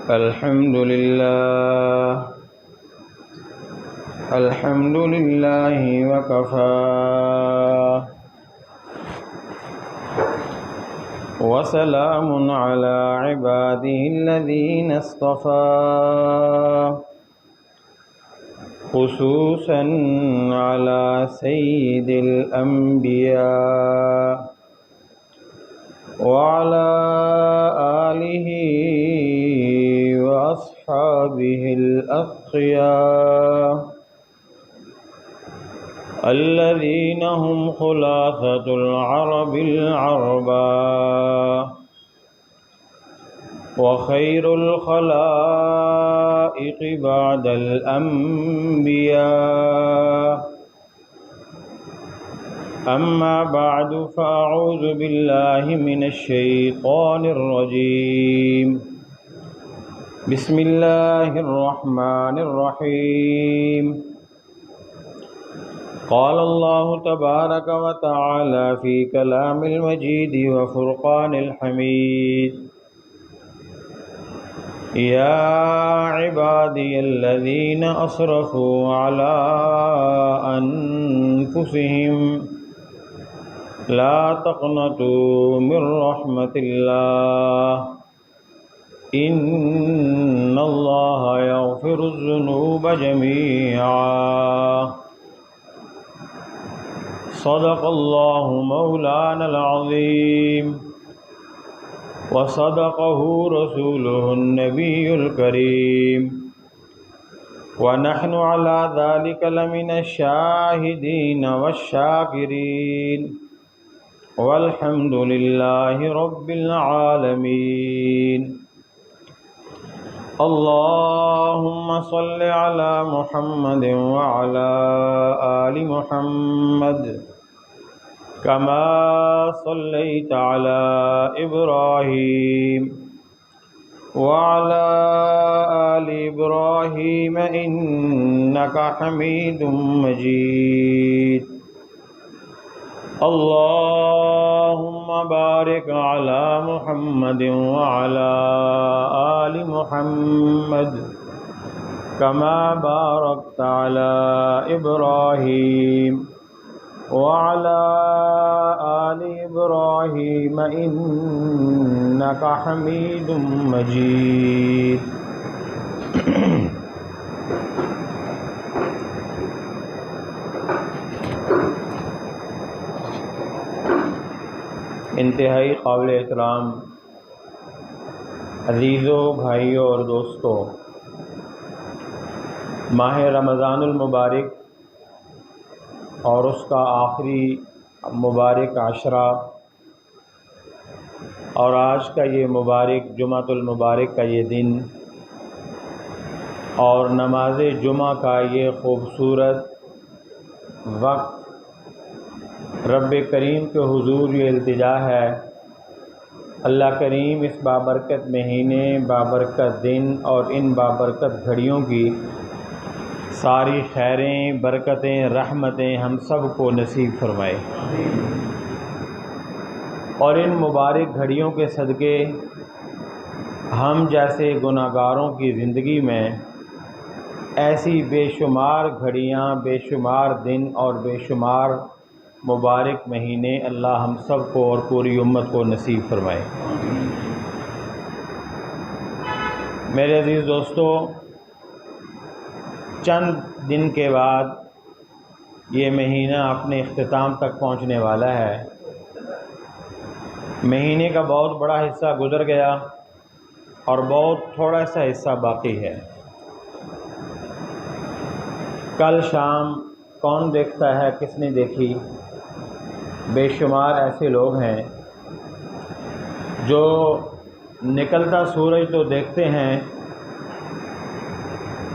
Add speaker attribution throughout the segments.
Speaker 1: الحمد لله وكفى وسلام على عباده الذين اصطفى خصوصا على سيد الأنبياء وعلى آله وأصحابه الأتقياء الذين هم خلاصة العرب العرباء وخير الخلائق بعد الأنبياء. أما بعد فأعوذ بالله من الشيطان الرجيم. بسم الله الرحمن الرحيم. قال الله تبارك وتعالى في كلام المجيد وفرقان الحميد: يا عبادي الذين أسرفوا على أنفسهم لا تقنطوا من رحمة الله إن الله يغفر الذنوب جميعا. صدق الله مولانا العظيم وصدقه رسوله النبي الكريم ونحن على ذلك لمن الشاهدين والشاكرين والحمد لله رب العالمين. اللهم صل على محمد وعلى آل محمد كما صليت على إبراهيم وعلى آل إبراهيم إنك حميد مجيد. اللهم بارك على محمد وعلى آل محمد كما باركت على إبراهيم وعلى آل إبراهيم إنك حميد مجيد. انتہائی قابل احترام عزیزوں، بھائیوں اور دوستوں، ماہ رمضان المبارک اور اس کا آخری مبارک عشرہ اور آج کا یہ مبارک جمعۃ المبارک کا یہ دن اور نماز جمعہ کا یہ خوبصورت وقت، رب کریم کے حضور یہ التجا ہے اللہ کریم اس بابرکت مہینے، بابرکت دن اور ان بابرکت گھڑیوں کی ساری خیریں، برکتیں، رحمتیں ہم سب کو نصیب فرمائے، اور ان مبارک گھڑیوں کے صدقے ہم جیسے گناہگاروں کی زندگی میں ایسی بے شمار گھڑیاں، بے شمار دن اور بے شمار مبارک مہینے اللہ ہم سب کو اور پوری امت کو نصیب فرمائے۔ میرے عزیز دوستو، چند دن کے بعد یہ مہینہ اپنے اختتام تک پہنچنے والا ہے۔ مہینے کا بہت بڑا حصہ گزر گیا اور بہت تھوڑا سا حصہ باقی ہے۔ کل شام کون دیکھتا ہے، کس نے دیکھی؟ بے شمار ایسے لوگ ہیں جو نکلتا سورج تو دیکھتے ہیں،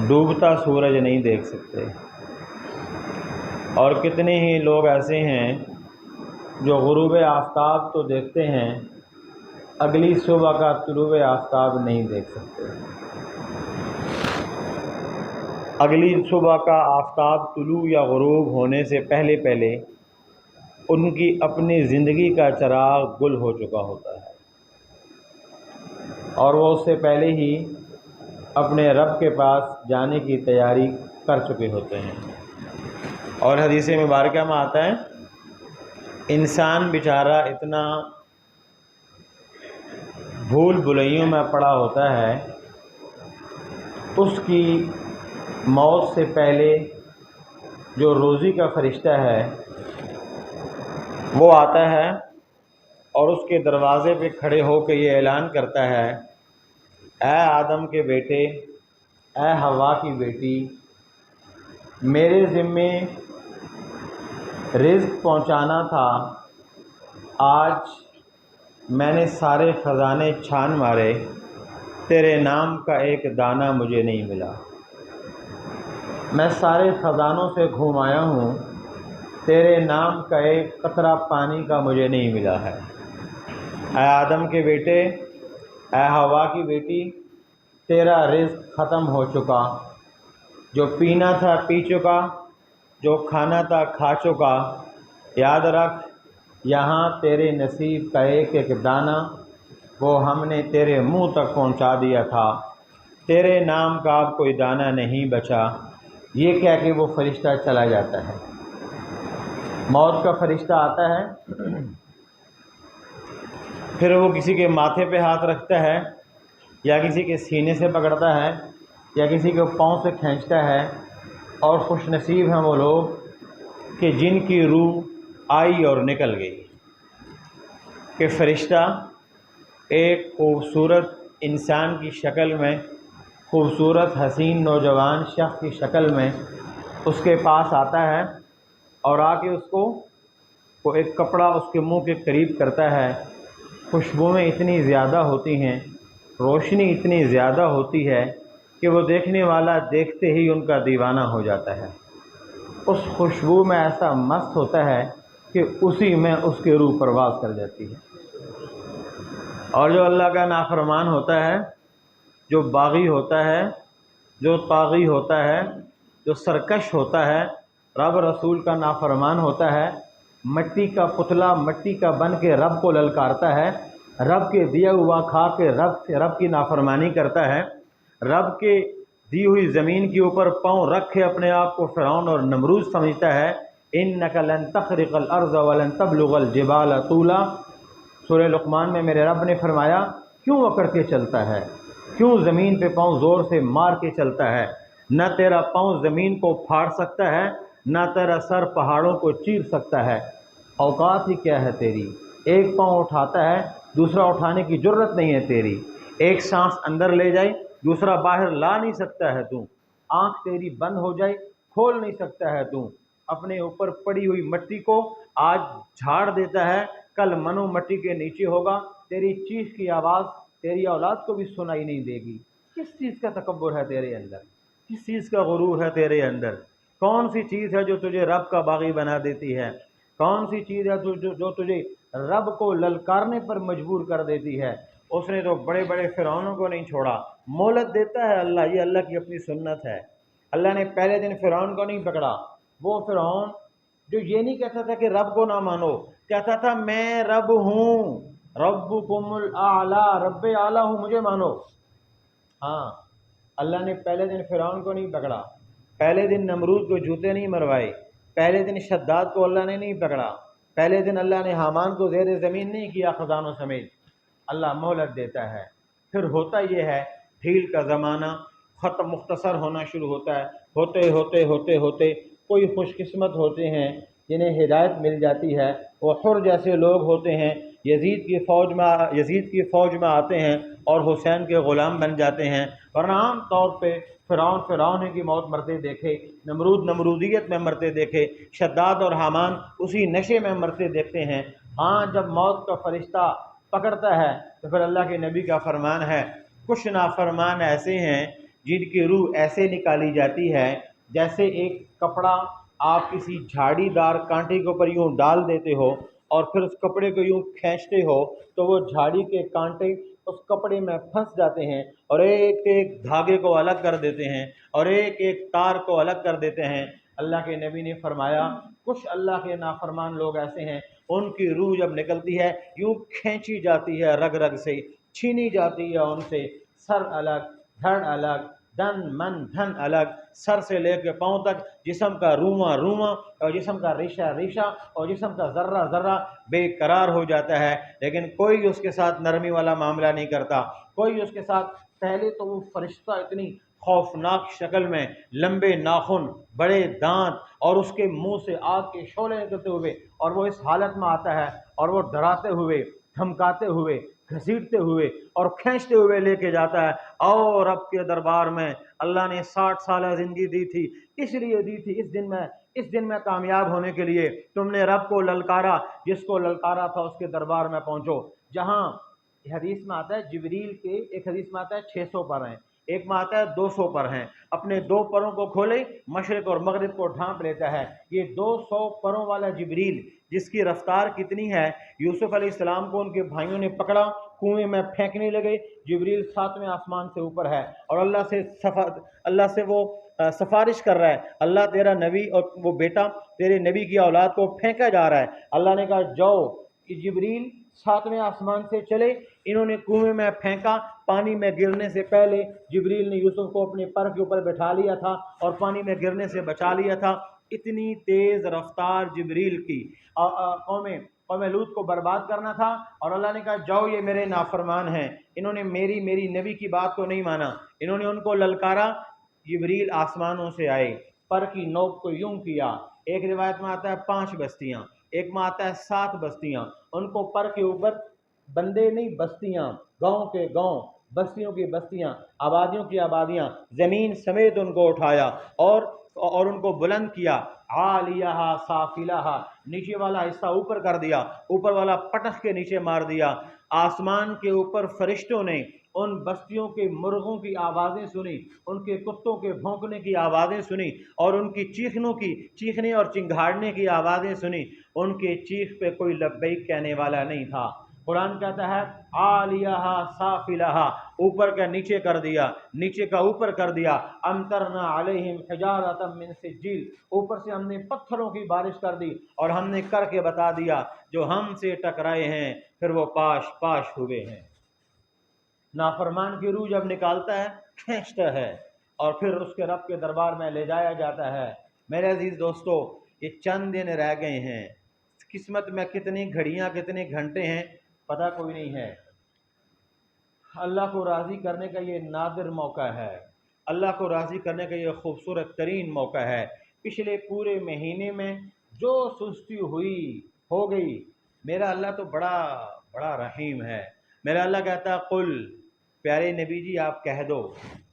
Speaker 1: ڈوبتا سورج نہیں دیکھ سکتے، اور کتنے ہی لوگ ایسے ہیں جو غروب آفتاب تو دیکھتے ہیں، اگلی صبح کا طلوع آفتاب نہیں دیکھ سکتے۔ اگلی صبح کا آفتاب طلوع یا غروب ہونے سے پہلے پہلے ان کی اپنی زندگی کا چراغ گل ہو چکا ہوتا ہے، اور وہ اس سے پہلے ہی اپنے رب کے پاس جانے کی تیاری کر چکے ہوتے ہیں۔ اور حدیث مبارکہ میں آتا ہے انسان بیچارہ اتنا بھول بھلائیوں میں پڑا ہوتا ہے، اس کی موت سے پہلے جو روزی کا فرشتہ ہے وہ آتا ہے اور اس کے دروازے پہ کھڑے ہو کے یہ اعلان کرتا ہے، اے آدم کے بیٹے، اے حوا کی بیٹی، میرے ذمے رزق پہنچانا تھا، آج میں نے سارے خزانے چھان مارے، تیرے نام کا ایک دانہ مجھے نہیں ملا، میں سارے خزانوں سے گھوم آیا ہوں، تیرے نام کا ایک قطرہ پانی کا مجھے نہیں ملا ہے۔ اے آدم کے بیٹے، اے حوا کی بیٹی، تیرا رزق ختم ہو چکا، جو پینا تھا پی چکا، جو کھانا تھا کھا چکا، یاد رکھ یہاں تیرے نصیب کا ایک ایک دانہ وہ ہم نے تیرے منہ تک پہنچا دیا تھا، تیرے نام کا اب کوئی دانہ نہیں بچا۔ یہ کہہ کے وہ فرشتہ چلا جاتا ہے۔ موت کا فرشتہ آتا ہے، پھر وہ کسی کے ماتھے پہ ہاتھ رکھتا ہے یا کسی کے سینے سے پکڑتا ہے یا کسی کے پاؤں سے کھینچتا ہے، اور خوش نصیب ہیں وہ لوگ کہ جن کی روح آئی اور نکل گئی، کہ فرشتہ ایک خوبصورت انسان کی شکل میں، خوبصورت حسین نوجوان شخص کی شکل میں اس کے پاس آتا ہے اور آ کے اس کو وہ ایک کپڑا اس کے منہ کے قریب کرتا ہے۔ خوشبوئیں اتنی زیادہ ہوتی ہیں، روشنی اتنی زیادہ ہوتی ہے کہ وہ دیکھنے والا دیکھتے ہی ان کا دیوانہ ہو جاتا ہے، اس خوشبو میں ایسا مست ہوتا ہے کہ اسی میں اس کی روح پرواز کر جاتی ہے۔ اور جو اللہ کا نافرمان ہوتا ہے، جو باغی ہوتا ہے، جو طاغی ہوتا ہے، جو سرکش ہوتا ہے، رب رسول کا نافرمان ہوتا ہے، مٹی کا پتلا مٹی کا بن کے رب کو للکارتا ہے، رب کے دیا ہوا کھا کے رب کی نافرمانی کرتا ہے، رب کے دی ہوئی زمین کے اوپر پاؤں رکھ کے اپنے آپ کو فرعون اور نمرود سمجھتا ہے۔ انک لن تخرق الارض ولن تبلغ الجبال طولا، سورہ لقمان میں میرے رب نے فرمایا کیوں اکڑ کے چلتا ہے، کیوں زمین پہ پاؤں زور سے مار کے چلتا ہے، نہ تیرا پاؤں زمین کو پھاڑ سکتا ہے، نہ تیرا سر پہاڑوں کو چیر سکتا ہے، اوقات ہی کیا ہے تیری، ایک پاؤں اٹھاتا ہے دوسرا اٹھانے کی جرت نہیں ہے تیری، ایک سانس اندر لے جائے دوسرا باہر لا نہیں سکتا ہے تو، آنکھ تیری بند ہو جائے کھول نہیں سکتا ہے تو، اپنے اوپر پڑی ہوئی مٹی کو آج جھاڑ دیتا ہے، کل منو مٹی کے نیچے ہوگا، تیری چیخ کی آواز تیری اولاد کو بھی سنائی نہیں دے گی۔ کس چیز کا تکبر ہے تیرے اندر، کس چیز کا غرور ہے تیرے اندر، کون سی چیز ہے جو تجھے رب کا باغی بنا دیتی ہے، کون سی چیز ہے جو تجھے رب کو للکارنے پر مجبور کر دیتی ہے۔ اس نے تو بڑے بڑے فرعونوں کو نہیں چھوڑا، مہلت دیتا ہے اللہ، یہ اللہ کی اپنی سنت ہے۔ اللہ نے پہلے دن فرعون کو نہیں پکڑا، وہ فرعون جو یہ نہیں کہتا تھا کہ رب کو نہ مانو، کہتا تھا میں رب ہوں، ربکم الاعلی، رب اعلی ہوں، مجھے مانو۔ ہاں، اللہ نے پہلے دن فرعون کو نہیں پکڑا، پہلے دن نمرود کو جوتے نہیں مروائے، پہلے دن شداد کو اللہ نے نہیں پکڑا، پہلے دن اللہ نے حامان کو زیر زمین نہیں کیا خزانوں سمیت۔ اللہ مہلت دیتا ہے، پھر ہوتا یہ ہے ڈھیل کا زمانہ ختم مختصر ہونا شروع ہوتا ہے، ہوتے ہوتے ہوتے ہوتے کوئی خوش قسمت ہوتے ہیں جنہیں ہدایت مل جاتی ہے، وہ حر جیسے لوگ ہوتے ہیں، یزید کی فوج میں آتے ہیں اور حسین کے غلام بن جاتے ہیں، ورنہ عام طور پہ فرعون کی موت مرتے دیکھے، نمرود نمرودیت میں مرتے دیکھے، شداد اور حامان اسی نشے میں مرتے دیکھتے ہیں۔ ہاں، جب موت کا فرشتہ پکڑتا ہے تو پھر اللہ کے نبی کا فرمان ہے کچھ نافرمان ایسے ہیں جن کی روح ایسے نکالی جاتی ہے جیسے ایک کپڑا آپ کسی جھاڑی دار کانٹے کے اوپر یوں ڈال دیتے ہو اور پھر اس کپڑے کو یوں کھینچتے ہو تو وہ جھاڑی کے کانٹے اس کپڑے میں پھنس جاتے ہیں اور ایک ایک دھاگے کو الگ کر دیتے ہیں اور ایک ایک تار کو الگ کر دیتے ہیں۔ اللہ کے نبی نے فرمایا کچھ اللہ کے نافرمان لوگ ایسے ہیں ان کی روح جب نکلتی ہے یوں کھینچی جاتی ہے، رگ رگ سے چھینی جاتی ہے ان سے، سر الگ دھڑ الگ، دن من دھن الگ، سر سے لے کے پاؤں تک جسم کا روواں روواں اور جسم کا ریشہ ریشہ اور جسم کا ذرہ ذرہ بے قرار ہو جاتا ہے، لیکن کوئی اس کے ساتھ نرمی والا معاملہ نہیں کرتا، کوئی اس کے ساتھ۔ پہلے تو وہ فرشتہ اتنی خوفناک شکل میں، لمبے ناخن، بڑے دانت اور اس کے منہ سے آگ کے شعلے نکلتے ہوئے، اور وہ اس حالت میں آتا ہے اور وہ ڈراتے ہوئے، دھمکاتے ہوئے، گھسیٹتے ہوئے اور کھینچتے ہوئے لے کے جاتا ہے۔ اور رب کے دربار میں اللہ نے 60 سالہ زندگی دی تھی، اس لیے دی تھی اس دن میں کامیاب ہونے کے لیے تم نے رب کو للکارا، جس کو للکارا تھا اس کے دربار میں پہنچو۔ جہاں حدیث میں آتا ہے جبریل کے، ایک حدیث میں آتا ہے 600 پر ہیں، ایک میں آتا ہے 200 پر ہیں، اپنے 2 پروں کو کھولے مشرق اور مغرب کو ڈھانپ لیتا ہے۔ یہ 200 پروں والا جبریل جس کی رفتار کتنی ہے، یوسف علیہ السلام کو ان کے بھائیوں نے پکڑا، کنویں میں پھینکنے لگے، جبریل 7ویں آسمان سے اوپر ہے اور اللہ سے وہ سفارش کر رہا ہے، اللہ تیرا نبی اور وہ بیٹا تیرے نبی کی اولاد کو پھینکا جا رہا ہے۔ اللہ نے کہا جاؤ کہ جبریل 7ویں آسمان سے چلے، انہوں نے کنویں میں پھینکا، پانی میں گرنے سے پہلے جبریل نے یوسف کو اپنے پر کے اوپر بٹھا لیا تھا اور پانی میں گرنے سے بچا لیا تھا۔ اتنی تیز رفتار جبریل کی قوم لوط کو برباد کرنا تھا، اور اللہ نے کہا جاؤ یہ میرے نافرمان ہیں، انہوں نے میری نبی کی بات کو نہیں مانا، انہوں نے ان کو للکارا۔ جبریل آسمانوں سے آئے، پر کی نوک کو یوں کیا، ایک روایت میں آتا ہے 5 بستیاں، ایک میں آتا ہے 7 بستیاں، ان کو پر کے اوپر، بندے نہیں بستیاں، گاؤں کے گاؤں، بستیوں کی بستیاں، آبادیوں کی آبادیاں، زمین سمیت ان کو اٹھایا اور ان کو بلند کیا، عالیہا سافلہا، نیچے والا حصہ اوپر کر دیا، اوپر والا پٹخ کے نیچے مار دیا۔ آسمان کے اوپر فرشتوں نے ان بستیوں کے مرغوں کی آوازیں سنی، ان کے کتوں کے بھونکنے کی آوازیں سنی، اور ان کی چیخنے اور چنگھاڑنے کی آوازیں سنی۔ ان کے چیخ پہ کوئی لبیک کہنے والا نہیں تھا۔ قرآن کہتا ہے عالیہا سافلہا، اوپر کا نیچے کر دیا، نیچے کا اوپر کر دیا، امطرنا علیہم حجارۃ من سجیل، اوپر سے ہم نے پتھروں کی بارش کر دی اور ہم نے کر کے بتا دیا، جو ہم سے ٹکرائے ہیں پھر وہ پاش پاش ہوئے ہیں۔ نافرمان کی روح جب نکالتا ہے، کھینچتا ہے اور پھر اس کے رب کے دربار میں لے جایا جاتا ہے۔ میرے عزیز دوستو، یہ چند دن رہ گئے ہیں، قسمت میں کتنی گھڑیاں کتنے گھنٹے ہیں پتہ کوئی نہیں ہے۔ اللہ کو راضی کرنے کا یہ نادر موقع ہے، اللہ کو راضی کرنے کا یہ خوبصورت ترین موقع ہے۔ پچھلے پورے مہینے میں جو سستی ہوئی ہو گئی، میرا اللہ تو بڑا بڑا رحیم ہے۔ میرا اللہ کہتا ہے قل، پیارے نبی جی آپ کہہ دو،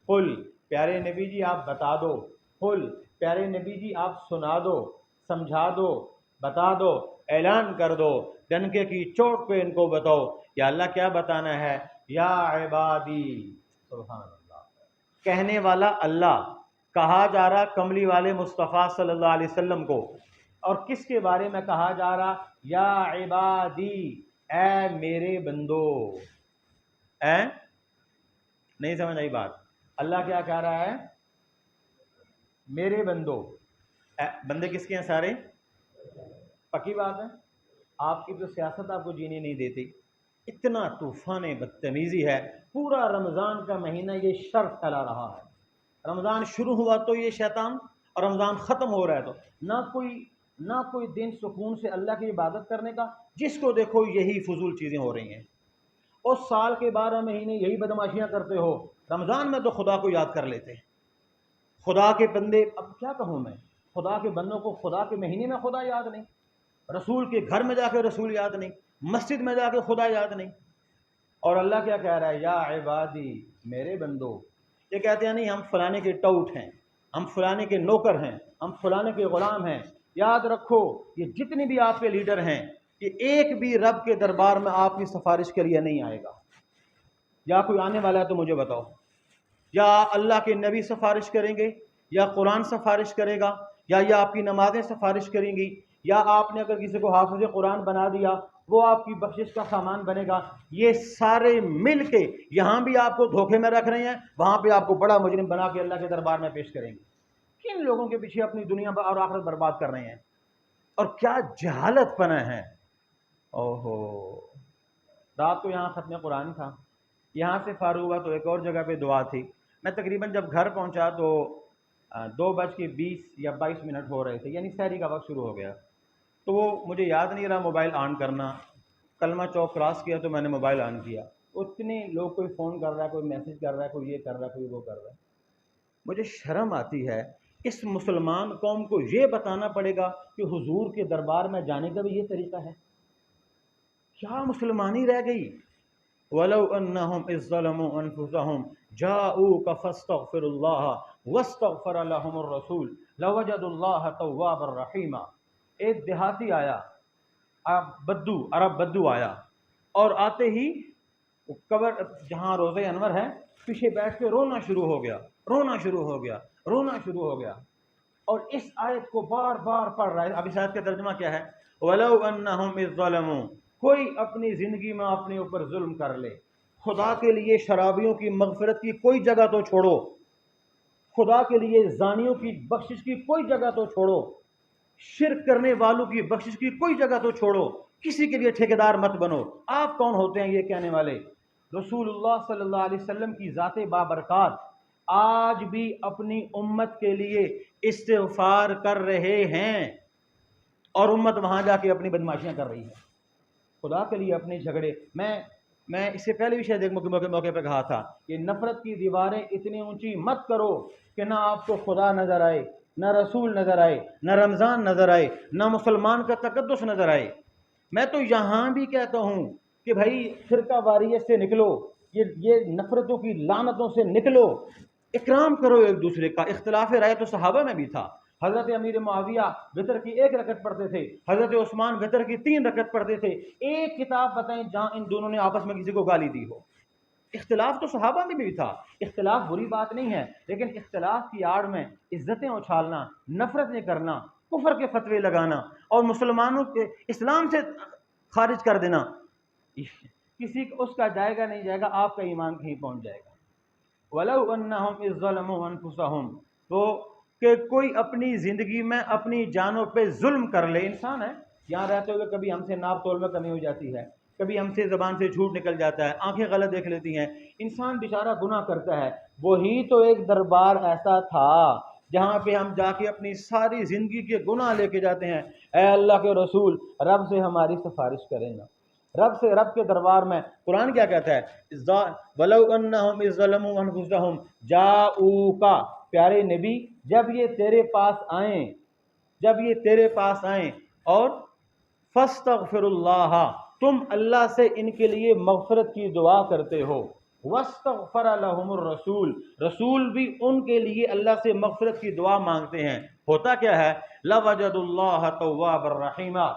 Speaker 1: قل پیارے نبی جی آپ بتا دو، قل پیارے نبی جی آپ سنا دو، سمجھا دو، بتا دو، اعلان کر دو، ڈنکے کی چوٹ پہ ان کو بتاؤ۔ یا اللہ کیا بتانا ہے؟ یا عبادی، سبحان اللہ، کہنے والا اللہ، کہا جا رہا کملی والے مصطفیٰ صلی اللہ علیہ وسلم کو، اور کس کے بارے میں کہا جا رہا؟ یا عبادی، اے میرے بندو۔ نہیں سمجھ آئی بات؟ اللہ کیا کہہ رہا ہے؟ میرے بندو۔ بندے کس کے ہیں؟ سارے؟ پکی بات ہے؟ آپ کی تو سیاست آپ کو جینے نہیں دیتی، اتنا طوفان بدتمیزی ہے۔ پورا رمضان کا مہینہ یہ شر پھیلا رہا ہے، رمضان شروع ہوا تو یہ شیطان، اور رمضان ختم ہو رہا ہے تو نہ کوئی دن سکون سے اللہ کی عبادت کرنے کا، جس کو دیکھو یہی فضول چیزیں ہو رہی ہیں۔ اور سال کے 12 مہینے یہی بدماشیاں کرتے ہو، رمضان میں تو خدا کو یاد کر لیتے۔ خدا کے بندے، اب کیا کہوں میں، خدا کے بندوں کو خدا کے مہینے میں خدا یاد نہیں، رسول کے گھر میں جا کے رسول یاد نہیں، مسجد میں جا کے خدا یاد نہیں۔ اور اللہ کیا کہہ رہا ہے؟ یا عبادی، میرے بندو۔ یہ کہتے ہیں نہیں ہم فلانے کے ٹاؤٹ ہیں، ہم فلانے کے نوکر ہیں، ہم فلانے کے غلام ہیں۔ یاد رکھو یہ جتنے بھی آپ کے لیڈر ہیں، یہ ایک بھی رب کے دربار میں آپ کی سفارش کے لیے نہیں آئے گا۔ یا کوئی آنے والا ہے تو مجھے بتاؤ، یا اللہ کے نبی سفارش کریں گے، یا قرآن سفارش کرے گا، یا آپ کی نمازیں سفارش کریں گی، یا آپ نے اگر کسی کو حافظ قرآن بنا دیا وہ آپ کی بخشش کا سامان بنے گا۔ یہ سارے مل کے یہاں بھی آپ کو دھوکے میں رکھ رہے ہیں، وہاں پہ آپ کو بڑا مجرم بنا کے اللہ کے دربار میں پیش کریں گے۔ کن لوگوں کے پیچھے اپنی دنیا اور آخرت برباد کر رہے ہیں، اور کیا جہالت پنا ہے۔ اوہو، رات کو یہاں ختم قرآن تھا، یہاں سے فارغ ہوا تو ایک اور جگہ پہ دعا تھی۔
Speaker 2: میں تقریباً جب گھر پہنچا تو 2:20 یا 22 ہو رہے تھے، یعنی سحری کا وقت شروع ہو گیا۔ تو وہ مجھے یاد نہیں رہا موبائل آن کرنا، کلمہ چوک کراس کیا تو میں نے موبائل آن کیا، اتنے لوگ کوئی فون کر رہا ہے، کوئی میسج کر رہا ہے، کوئی یہ کر رہا ہے، کوئی وہ کر رہا ہے۔ مجھے شرم آتی ہے، اس مسلمان قوم کو یہ بتانا پڑے گا کہ حضور کے دربار میں جانے کا بھی یہ طریقہ ہے؟ کیا مسلمانی رہ گئی؟ وَلَوْ أَنَّهُمْ إِذ ظَّلَمُوا أَنفُسَهُمْ جَاءُوكَ فَاسْتَغْفِرُوا اللَّهَ وَاسْتَغْفَرَ لَهُمُ الرَّسُولُ لَوَجَدُوا اللَّهَ تَوَّابًا رَحِيمًا۔ ایک دیہاتی آیا، عرب بدو آیا، اور آتے ہی قبر جہاں روضہ انور ہے پیچھے بیٹھ کے رونا شروع ہو گیا، رونا شروع ہو گیا، رونا شروع ہو گیا، اور اس آیت کو بار بار پڑھ رہا ہے۔ اب اس آیت کا ترجمہ کیا ہے؟ وَلَوْ أَنَّهُمْ إِذ ظَّلَمُوا، کوئی اپنی زندگی میں اپنے اوپر ظلم کر لے، خدا کے لیے شرابیوں کی مغفرت کی کوئی جگہ تو چھوڑو، خدا کے لیے زانیوں کی بخشش کی کوئی جگہ تو چھوڑو، شرک کرنے والوں کی بخشش کی کوئی جگہ تو چھوڑو، کسی کے لیے ٹھیکیدار مت بنو۔ آپ کون ہوتے ہیں یہ کہنے والے؟ رسول اللہ صلی اللہ علیہ وسلم کی ذات بابرکات آج بھی اپنی امت کے لیے استغفار کر رہے ہیں، اور امت وہاں جا کے اپنی بدماشیاں کر رہی ہے، خدا کے لیے اپنے جھگڑے۔ میں اس سے پہلے بھی شاید ایک موقع پہ کہا تھا کہ نفرت کی دیواریں اتنی اونچی مت کرو کہ نہ آپ کو خدا نظر آئے، نہ رسول نظر آئے، نہ رمضان نظر آئے، نہ مسلمان کا تقدس نظر آئے۔ میں تو یہاں بھی کہتا ہوں کہ بھائی فرقہ واریت سے نکلو، یہ نفرتوں کی لعنتوں سے نکلو، اکرام کرو ایک دوسرے کا۔ اختلاف رائے تو صحابہ میں بھی تھا، حضرت امیر معاویہ وطر کی 1 رکعت پڑھتے تھے، حضرت عثمان وطر کی 3 رکعت پڑھتے تھے۔ ایک کتاب بتائیں جہاں ان دونوں نے آپس میں کسی کو گالی دی ہو۔ اختلاف تو صحابہ میں بھی تھا، اختلاف بری بات نہیں ہے، لیکن اختلاف کی آڑ میں عزتیں اچھالنا، نفرتیں کرنا، کفر کے فتوے لگانا، اور مسلمانوں کے اسلام سے خارج کر دینا، کسی اس کا جائے گا نہیں جائے گا، آپ کا ایمان کہیں پہنچ جائے گا۔ وَلَوْ أَنَّهُمْ إِذ ظَّلَمُوا أَنفُسَهُمْ، تو کہ کوئی اپنی زندگی میں اپنی جانوں پہ ظلم کر لے۔ انسان ہے، یہاں رہتے ہوئے کبھی ہم سے ناپ تول میں کمی ہو جاتی ہے، کبھی ہم سے زبان سے جھوٹ نکل جاتا ہے، آنکھیں غلط دیکھ لیتی ہیں، انسان بیچارہ گناہ کرتا ہے۔ وہی تو ایک دربار ایسا تھا جہاں پہ ہم جا کے اپنی ساری زندگی کے گناہ لے کے جاتے ہیں، اے اللہ کے رسول رب سے ہماری سفارش کریں نا، رب کے دربار میں۔ قرآن کیا کہتا ہے؟ وَلَوْ أَنَّهُمْ إِذ ظَّلَمُوا أَنفُسَهُمْ جَاءُوكَ، پیارے نبی جب یہ تیرے پاس آئیں اور فَاسْتَغْفِرُ اللَّهَ، تم اللہ سے ان کے لیے مغفرت کی دعا کرتے ہو، وَاسْتَغْفَرَ لَهُمُ الرَّسُولُ، رسول بھی ان کے لیے اللہ سے مغفرت کی دعا مانگتے ہیں، ہوتا کیا ہے؟ لَوَجَدُوا اللَّهَ تَوَّابًا رَحِيمًا۔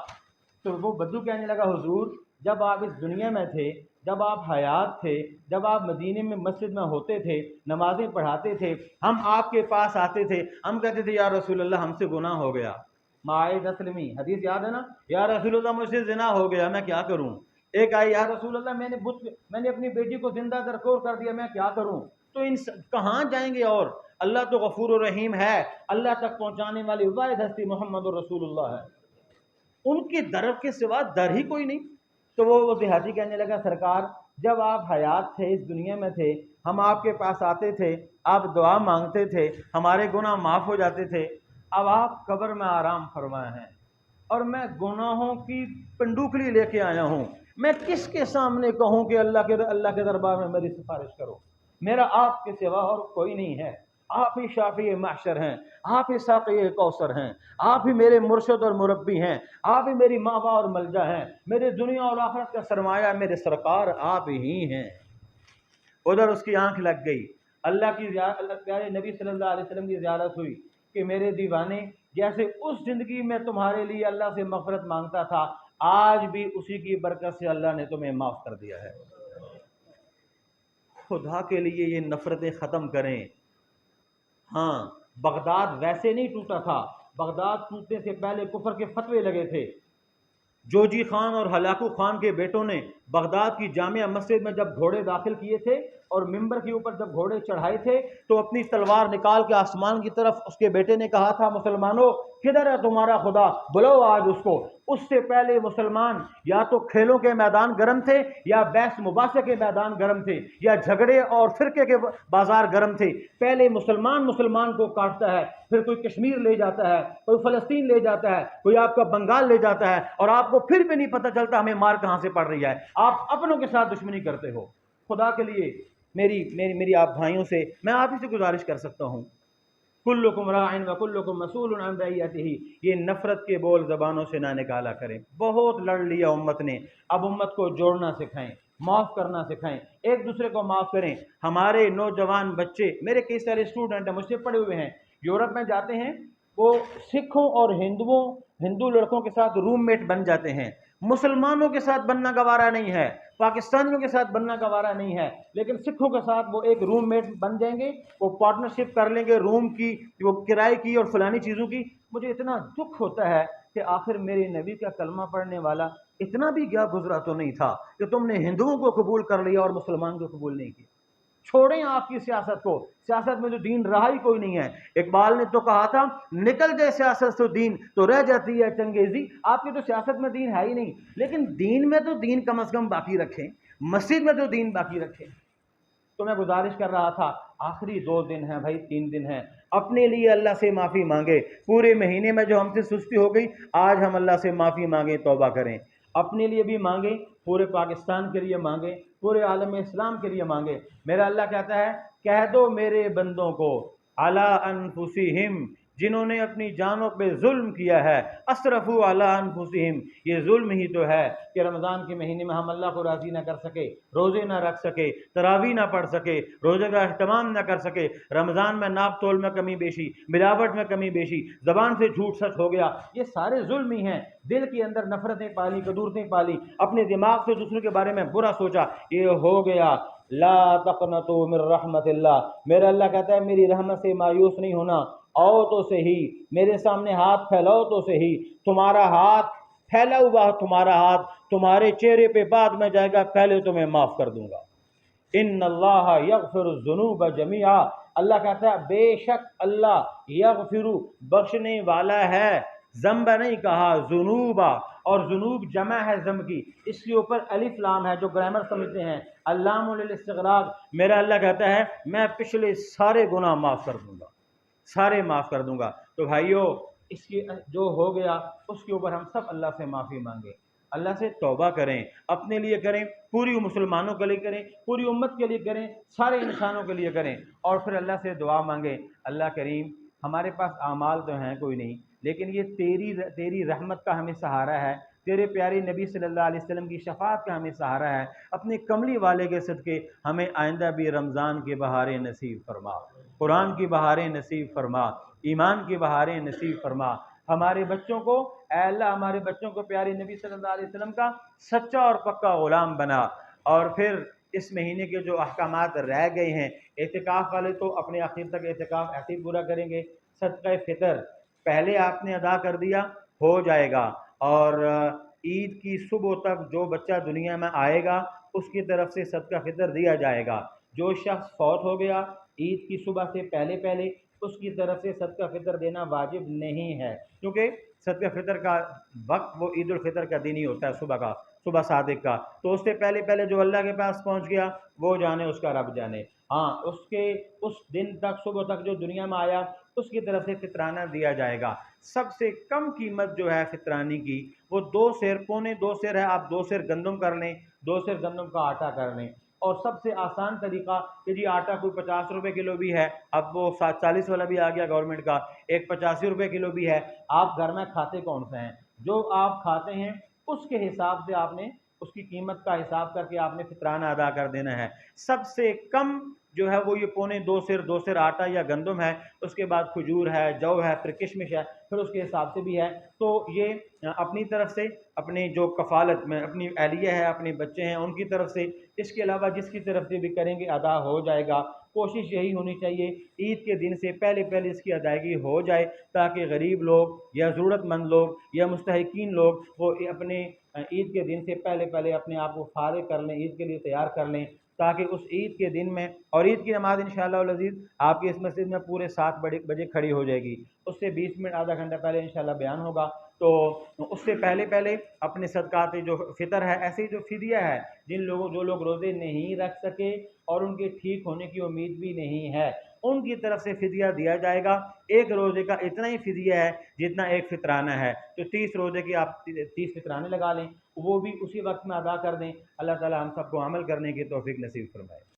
Speaker 2: تو وہ بدو کہنے لگا، حضور جب آپ اس دنیا میں تھے، جب آپ حیات تھے، جب آپ مدینے میں مسجد میں ہوتے تھے، نمازیں پڑھاتے تھے، ہم آپ کے پاس آتے تھے، ہم کہتے تھے یا رسول اللہ ہم سے گناہ ہو گیا، معاذ اسلمی حدیث یاد ہے نا، یا رسول اللہ مجھ سے زنا ہو گیا، میں کیا کروں؟ ایک آئی، یا رسول اللہ میں نے اپنی بیٹی کو زندہ درکور کر دیا، میں کیا کروں؟ تو کہاں جائیں گے؟ اور اللہ تو غفور و رحیم ہے، اللہ تک پہنچانے والی واحد ہستی محمد رسول اللہ ہے، ان کے در کے سوا در ہی کوئی نہیں۔ تو وہ دیہاتی کہنے لگا، سرکار جب آپ حیات تھے، اس دنیا میں تھے، ہم آپ کے پاس آتے تھے، آپ دعا مانگتے تھے، ہمارے گناہ معاف ہو جاتے تھے، اب آپ قبر میں آرام فرمائے ہیں اور میں گناہوں کی پنڈوکلی لے کے آیا ہوں، میں کس کے سامنے کہوں کہ اللہ کے دربار میں میری سفارش کرو؟ میرا آپ کے سوا اور کوئی نہیں ہے، آپ ہی شافی محشر ہیں، آپ ہی ساقی کوثر ہیں، آپ ہی میرے مرشد اور مربی ہیں، آپ ہی میری ماوا اور ملجا ہیں، میرے دنیا اور آخرت کا سرمایہ میرے سرکار آپ ہی ہیں۔ ادھر اس کی آنکھ لگ گئی، اللہ پیارے نبی صلی اللہ علیہ وسلم کی زیارت ہوئی کہ میرے دیوانے جیسے اس زندگی میں تمہارے لیے اللہ سے مغفرت مانگتا تھا، آج بھی اسی کی برکت سے اللہ نے تمہیں معاف کر دیا ہے۔ خدا کے لیے یہ نفرتیں ختم کریں۔ ہاں، بغداد ویسے نہیں ٹوٹا تھا، بغداد ٹوٹنے سے پہلے کفر کے فتوے لگے تھے۔ جوجی خان اور ہلاکو خان کے بیٹوں نے بغداد کی جامع مسجد میں جب گھوڑے داخل کیے تھے اور ممبر کے اوپر جب گھوڑے چڑھائے تھے تو اپنی تلوار نکال کے آسمان کی طرف اس کے بیٹے نے کہا تھا، مسلمانوں کدھر ہے تمہارا خدا، بلاؤ آج اس کو۔ اس سے پہلے مسلمان یا تو کھیلوں کے میدان گرم تھے، یا بحث مباحثے کے میدان گرم تھے، یا جھگڑے اور فرقے کے بازار گرم تھے۔ پہلے مسلمان کو کاٹتا ہے، پھر کوئی کشمیر لے جاتا ہے، کوئی فلسطین لے جاتا ہے، کوئی آپ کا بنگال لے جاتا ہے، اور آپ کو پھر بھی نہیں پتہ چلتا ہمیں مار کہاں سے پڑ رہی ہے۔ آپ اپنوں کے ساتھ دشمنی کرتے ہو۔ خدا کے لیے میری آپ بھائیوں سے، میں آپ ہی سے گزارش کر سکتا ہوں، کلکم راعٍ وکلکم مسئول عن رعیتہ، یہ نفرت کے بول زبانوں سے نہ نکالا کریں۔ بہت لڑ لیا امت نے، اب امت کو جوڑنا سکھائیں، معاف کرنا سکھائیں، ایک دوسرے کو معاف کریں۔ ہمارے نوجوان بچے، میرے کئی سارے اسٹوڈنٹ ہیں، مجھ سے پڑھے ہوئے ہیں، یورپ میں جاتے ہیں، وہ سکھوں اور ہندو لڑکوں کے ساتھ روم میٹ بن جاتے ہیں، مسلمانوں کے ساتھ بننا گوارا نہیں ہے، پاکستانیوں کے ساتھ بننا گوارا نہیں ہے، لیکن سکھوں کے ساتھ وہ ایک روم میٹ بن جائیں گے، وہ پارٹنرشپ کر لیں گے روم کی، وہ کرائے کی اور فلانی چیزوں کی۔ مجھے اتنا دکھ ہوتا ہے کہ آخر میرے نبی کا کلمہ پڑھنے والا اتنا بھی گیا گزرا تو نہیں تھا کہ تم نے ہندوؤں کو قبول کر لیا اور مسلمان کو قبول نہیں کیا۔ چھوڑیں آپ کی سیاست کو، سیاست میں تو دین رہا ہی کوئی نہیں ہے۔ اقبال نے تو کہا تھا، نکل جائے سیاست سے دین تو رہ جاتی ہے چنگیزی۔ آپ کی تو سیاست میں دین ہے ہی نہیں، لیکن دین میں تو دین کم از کم باقی رکھیں، مسجد میں تو دین باقی رکھیں۔ تو میں گزارش کر رہا تھا، آخری 2 دن ہیں بھائی، 3 دن ہیں، اپنے لیے اللہ سے معافی مانگے۔ پورے مہینے میں جو ہم سے سستی ہو گئی، آج ہم اللہ سے معافی مانگیں، توبہ کریں، اپنے لیے بھی مانگیں، پورے پاکستان کے لیے مانگیں، پورے عالم اسلام کے لیے مانگیں۔ میرا اللہ کہتا ہے، کہہ دو میرے بندوں کو، علی انفسہم، جنہوں نے اپنی جانوں پہ ظلم کیا ہے، اسرفوا علی انفسہم، یہ ظلم ہی تو ہے کہ رمضان کے مہینے میں ہم اللہ کو راضی نہ کر سکے، روزے نہ رکھ سکے، تراویح نہ پڑھ سکے، روزے کا اہتمام نہ کر سکے، رمضان میں ناپ تول میں کمی بیشی، ملاوٹ میں کمی بیشی، زبان سے جھوٹ سچ ہو گیا، یہ سارے ظلم ہی ہیں۔ دل کے اندر نفرتیں پالی، قدورتیں پالی، اپنے دماغ سے دوسروں کے بارے میں برا سوچا، یہ ہو گیا۔ لا تقنطوا من رحمت اللہ، میرا اللہ کہتا ہے میری رحمت سے مایوس نہیں ہونا، آؤ تو صحیح، میرے سامنے ہاتھ پھیلاؤ تو صحیح، تمہارا ہاتھ پھیلا ہوا، تمہارا ہاتھ تمہارے چہرے پہ بعد میں جائے گا، پہلے تو میں معاف کر دوں گا۔ ان اللہ یغفر الذنوب جميعا، اللہ کہتا ہے بے شک اللہ یغفر، بخشنے والا ہے، ذنب نہیں کہا، ذنوبا، اور ذنوب جمع ہے ذنب کی، اس کے اوپر الف لام ہے، جو گرامر سمجھتے ہیں اللام للاستغراق۔ میرا اللہ کہتا ہے میں پچھلے سارے گناہ معاف کر دوں گا، سارے معاف کر دوں گا۔ تو بھائیو، اس کی جو ہو گیا اس کے اوپر ہم سب اللہ سے معافی مانگیں، اللہ سے توبہ کریں، اپنے لیے کریں، پوری مسلمانوں کے لیے کریں، پوری امت کے لیے کریں، سارے انسانوں کے لیے کریں، اور پھر اللہ سے دعا مانگیں، اللہ کریم ہمارے پاس اعمال تو ہیں کوئی نہیں، لیکن یہ تیری رحمت کا ہمیں سہارا ہے، تیرے پیارے نبی صلی اللہ علیہ وسلم کی شفاعت کا ہمیں سہارا ہے، اپنے کملی والے کے صدقے ہمیں آئندہ بھی رمضان کی بہاریں نصیب فرما، قرآن کی بہاریں نصیب فرما، ایمان کی بہاریں نصیب فرما، ہمارے بچوں کو، اے اللہ ہمارے بچوں کو پیارے نبی صلی اللہ علیہ وسلم کا سچا اور پکا غلام بنا۔ اور پھر اس مہینے کے جو احکامات رہ گئے ہیں، اعتکاف والے تو اپنے آخر تک اعتکاف ایسے ہی پورا کریں گے، صدقہ فطر پہلے آپ نے ادا کر دیا ہو جائے گا، اور عید کی صبح تک جو بچہ دنیا میں آئے گا اس کی طرف سے صدقہ فطر دیا جائے گا۔ جو شخص فوت ہو گیا عید کی صبح سے پہلے اس کی طرف سے صدقہ فطر دینا واجب نہیں ہے، کیونکہ صدقہ فطر کا وقت وہ عید الفطر کا دن ہی ہوتا ہے، صبح صادق کا، تو اس سے پہلے جو اللہ کے پاس پہنچ گیا وہ جانے، اس کا رب جانے۔ ہاں، اس دن تک، صبح تک جو دنیا میں آیا اس کی طرف سے فطرانہ دیا جائے گا۔ سب سے کم قیمت جو ہے فطرانی کی وہ 2 سیر، پونے 2 سیر ہے، آپ 2 سیر گندم کر لیں، 2 سیر گندم کا آٹا کر لیں، اور سب سے آسان طریقہ کہ جی آٹا کوئی 50 روپے کلو بھی ہے، اب وہ 40 والا بھی آ گیا گورنمنٹ کا، ایک 85 روپے کلو بھی ہے، آپ گھر میں کھاتے کون سے ہیں، جو آپ کھاتے ہیں اس کے حساب سے آپ نے اس کی قیمت کا حساب کر کے آپ نے فطرانہ ادا کر دینا ہے۔ سب سے کم جو ہے وہ یہ پونے 2 سیر آٹا یا گندم ہے، اس کے بعد کھجور ہے، جو ہے، پھر کشمش ہے، پھر اس کے حساب سے بھی ہے۔ تو یہ اپنی طرف سے، اپنی جو کفالت میں اپنی اہلیہ ہے، اپنے بچے ہیں، ان کی طرف سے، اس کے علاوہ جس کی طرف سے بھی کریں گے ادا ہو جائے گا۔ کوشش یہی ہونی چاہیے عید کے دن سے پہلے اس کی ادائیگی ہو جائے، تاکہ غریب لوگ یا ضرورت مند لوگ یا مستحقین لوگ وہ اپنے عید کے دن سے پہلے اپنے آپ کو فارغ کر لیں، عید کے لیے تیار کر لیں، تاکہ اس عید کے دن میں، اور عید کی نماز انشاءاللہ العزیز آپ کی اس مسجد میں پورے 7 بجے کھڑی ہو جائے گی، اس سے 20 منٹ آدھا گھنٹہ پہلے انشاءاللہ بیان ہوگا، تو اس سے پہلے اپنے صدقات جو فطر ہے، ایسے ہی جو فدیہ ہے، جو لوگ روزے نہیں رکھ سکے اور ان کے ٹھیک ہونے کی امید بھی نہیں ہے، ان کی طرف سے فدیہ دیا جائے گا۔ ایک روزے کا اتنا ہی فدیہ ہے جتنا ایک فطرانہ ہے، تو 30 روزے کی آپ 30 فطرانے لگا لیں، وہ بھی اسی وقت میں ادا کر دیں۔ اللہ تعالی ہم سب کو عمل کرنے کی توفیق نصیب فرمائے۔